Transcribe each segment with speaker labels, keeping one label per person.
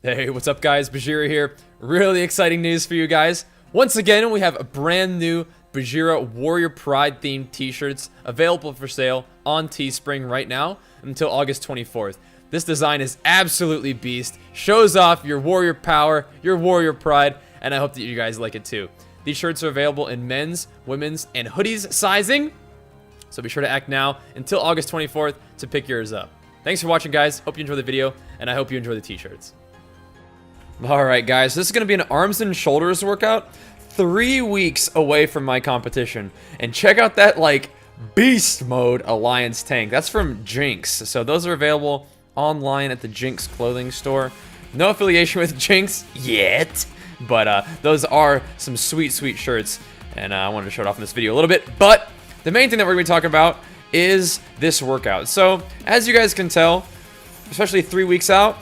Speaker 1: Hey, what's up guys? Bajheera here. Really exciting news for you guys. Once again, we have a brand new Bajheera Warrior Pride themed t-shirts available for sale on Teespring right now until August 24th. This design is absolutely beast, shows off your warrior power, your warrior pride, and I hope that you guys like it too. These shirts are available in men's, women's, and hoodies sizing, so be sure to act now until August 24th to pick yours up. Thanks for watching guys, hope you enjoy the video, and I hope you enjoy the t-shirts. Alright guys, this is going to be an arms and shoulders workout 3 weeks away from my competition. And check out that, like, beast mode Alliance tank. That's from Jinx. So those are available online at the Jinx clothing store. No affiliation with Jinx yet, but those are some sweet, sweet shirts. And I wanted to show it off in this video a little bit. But the main thing that we're going to be talking about is this workout. So, as you guys can tell, especially 3 weeks out,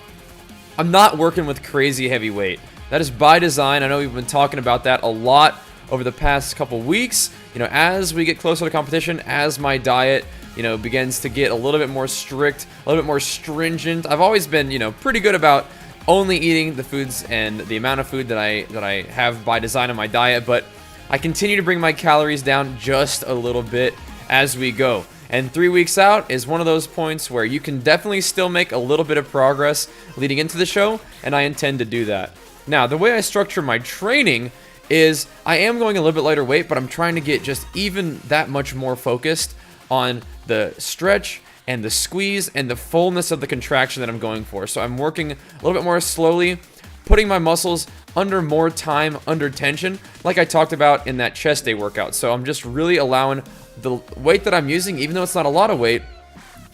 Speaker 1: I'm not working with crazy heavy weight. That is by design. I know we've been talking about that a lot over the past couple weeks. You know, as we get closer to competition, as my diet, you know, begins to get a little bit more strict, a little bit more stringent. I've always been, you know, pretty good about only eating the foods and the amount of food that I have by design in my diet, but I continue to bring my calories down just a little bit as we go. And 3 weeks out is one of those points where you can definitely still make a little bit of progress leading into the show, and I intend to do that. Now, the way I structure my training is I am going a little bit lighter weight, but I'm trying to get just even that much more focused on the stretch and the squeeze and the fullness of the contraction that I'm going for. So I'm working a little bit more slowly, putting my muscles under more time, under tension, like I talked about in that chest day workout. So I'm just really allowing the weight that I'm using, even though it's not a lot of weight,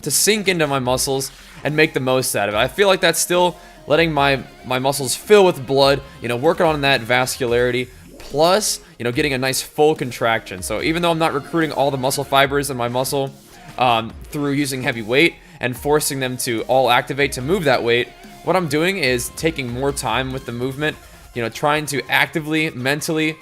Speaker 1: to sink into my muscles and make the most out of it. I feel like that's still letting my muscles fill with blood, you know, working on that vascularity, plus, you know, getting a nice full contraction. So even though I'm not recruiting all the muscle fibers in my muscle through using heavy weight and forcing them to all activate to move that weight, what I'm doing is taking more time with the movement, you know, trying to actively, mentally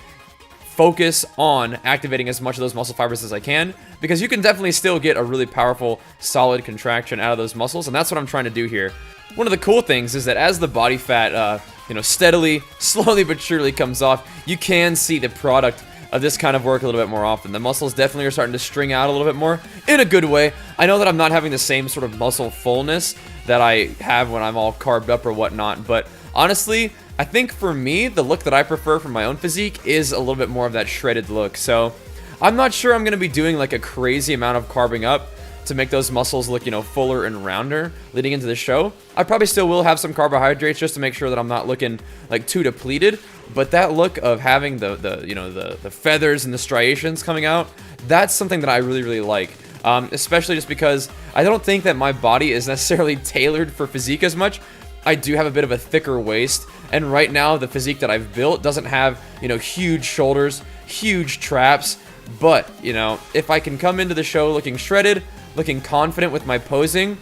Speaker 1: focus on activating as much of those muscle fibers as I can, because you can definitely still get a really powerful, solid contraction out of those muscles, and that's what I'm trying to do here. One of the cool things is that as the body fat, you know, steadily, slowly but surely comes off, you can see the product of this kind of work a little bit more often. The muscles definitely are starting to string out a little bit more, in a good way. I know that I'm not having the same sort of muscle fullness that I have when I'm all carved up or whatnot, but honestly, I think for me, the look that I prefer for my own physique is a little bit more of that shredded look. So I'm not sure I'm going to be doing like a crazy amount of carving up to make those muscles look, you know, fuller and rounder leading into the show. I probably still will have some carbohydrates just to make sure that I'm not looking like too depleted. But that look of having the feathers and the striations coming out, that's something that I really, really like. Especially just because I don't think that my body is necessarily tailored for physique as much. I do have a bit of a thicker waist, and right now the physique that I've built doesn't have, you know, huge shoulders, huge traps, but, you know, if I can come into the show looking shredded, looking confident with my posing,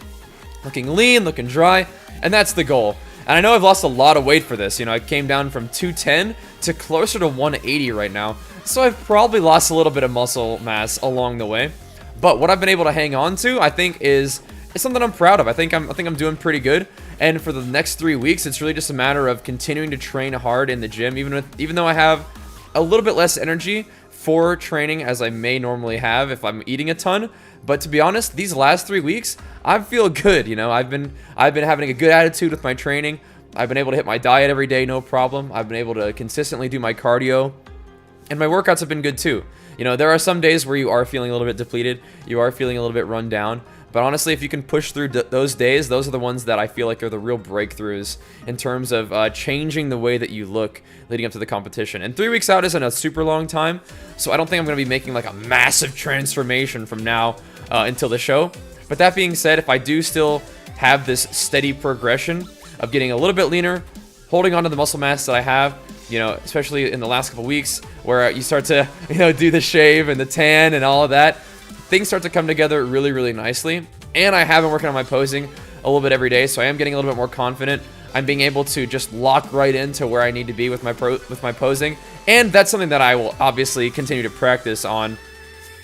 Speaker 1: looking lean, looking dry, and that's the goal. And I know I've lost a lot of weight for this, you know, I came down from 210 to closer to 180 right now, so I've probably lost a little bit of muscle mass along the way, but what I've been able to hang on to, I think, is something I'm proud of. I think I'm doing pretty good. And for the next 3 weeks, it's really just a matter of continuing to train hard in the gym, even though I have a little bit less energy for training as I may normally have if I'm eating a ton. But to be honest, these last 3 weeks, I feel good. You know, I've been having a good attitude with my training. I've been able to hit my diet every day, no problem. I've been able to consistently do my cardio, and my workouts have been good too. You know, there are some days where you are feeling a little bit depleted, you are feeling a little bit run down. But honestly, if you can push through those days, those are the ones that I feel like are the real breakthroughs in terms of changing the way that you look leading up to the competition. And 3 weeks out isn't a super long time, so I don't think I'm going to be making like a massive transformation from now until the show. But that being said, if I do still have this steady progression of getting a little bit leaner, holding on to the muscle mass that I have, you know, especially in the last couple weeks where you start to, you know, do the shave and the tan and all of that, things start to come together really, really nicely. And I have been working on my posing a little bit every day, so I am getting a little bit more confident. I'm being able to just lock right into where I need to be with my posing, and that's something that I will obviously continue to practice on,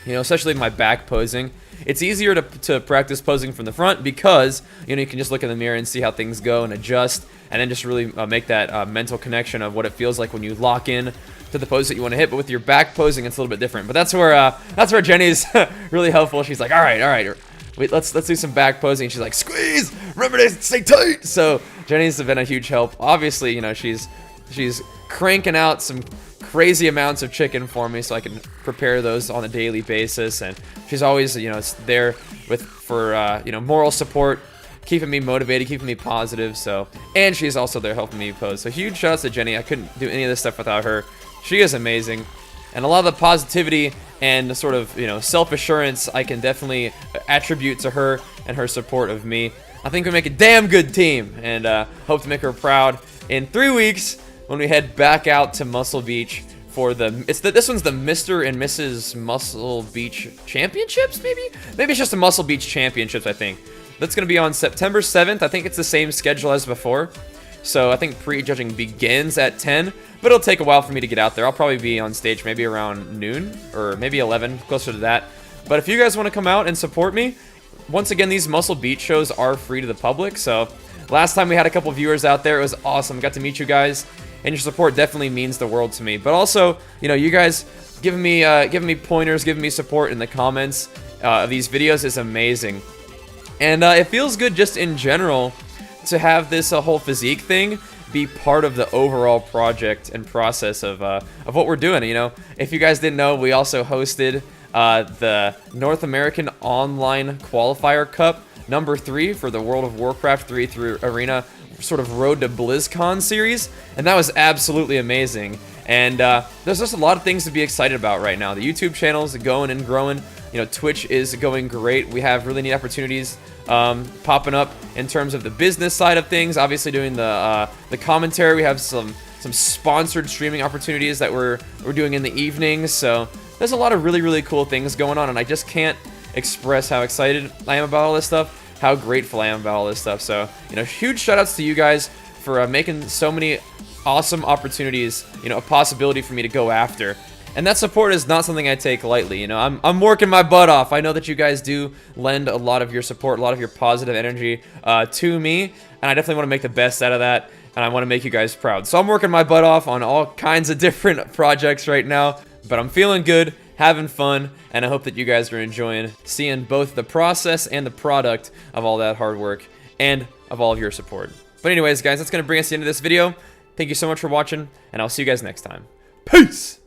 Speaker 1: you know, especially my back posing. It's easier to practice posing from the front because, you know, you can just look in the mirror and see how things go and adjust. and then just really make that mental connection of what it feels like when you lock in to the pose that you want to hit. But with your back posing, it's a little bit different. But that's where Jenny's really helpful. She's like, all right, wait, let's do some back posing. She's like, squeeze, remember to stay tight. So Jenny's been a huge help. Obviously, you know, she's cranking out some crazy amounts of chicken for me so I can prepare those on a daily basis, and she's always, you know, there for you know, moral support, keeping me motivated, keeping me positive. So, and she's also there helping me pose. So huge shout outs to Jenny. I couldn't do any of this stuff without her. She is amazing, and a lot of the positivity and the sort of, you know, self-assurance I can definitely attribute to her and her support of me. I think we make a damn good team, and hope to make her proud in 3 weeks when we head back out to Muscle Beach for this one's the Mr. and Mrs. Muscle Beach Championships, maybe it's just the Muscle Beach Championships, I think. That's going to be on September 7th. I think it's the same schedule as before. So I think pre-judging begins at 10, but it'll take a while for me to get out there. I'll probably be on stage maybe around noon or maybe 11, closer to that. But if you guys want to come out and support me, once again, these Muscle Beach shows are free to the public. So last time we had a couple viewers out there. It was awesome. Got to meet you guys, and your support definitely means the world to me. But also, you know, you guys giving me pointers, giving me support in the comments of these videos is amazing. And it feels good just in general to have this whole physique thing be part of the overall project and process of what we're doing. You know, if you guys didn't know, we also hosted the North American Online Qualifier Cup #3 for the World of Warcraft 3 through Arena sort of Road to BlizzCon series, and that was absolutely amazing. And there's just a lot of things to be excited about right now. The YouTube channel is going and growing. You know, Twitch is going great. We have really neat opportunities popping up in terms of the business side of things. Obviously, doing the commentary. We have some sponsored streaming opportunities that we're doing in the evenings. So there's a lot of really cool things going on, and I just can't express how excited I am about all this stuff, how grateful I am about all this stuff. So, you know, huge shout outs to you guys for making so many awesome opportunities, you know, a possibility for me to go after. And that support is not something I take lightly. You know, I'm working my butt off. I know that you guys do lend a lot of your support, a lot of your positive energy to me, and I definitely want to make the best out of that, and I want to make you guys proud. So I'm working my butt off on all kinds of different projects right now, but I'm feeling good, having fun, and I hope that you guys are enjoying seeing both the process and the product of all that hard work and of all of your support. But anyways, guys, that's going to bring us to the end of this video. Thank you so much for watching, and I'll see you guys next time. Peace!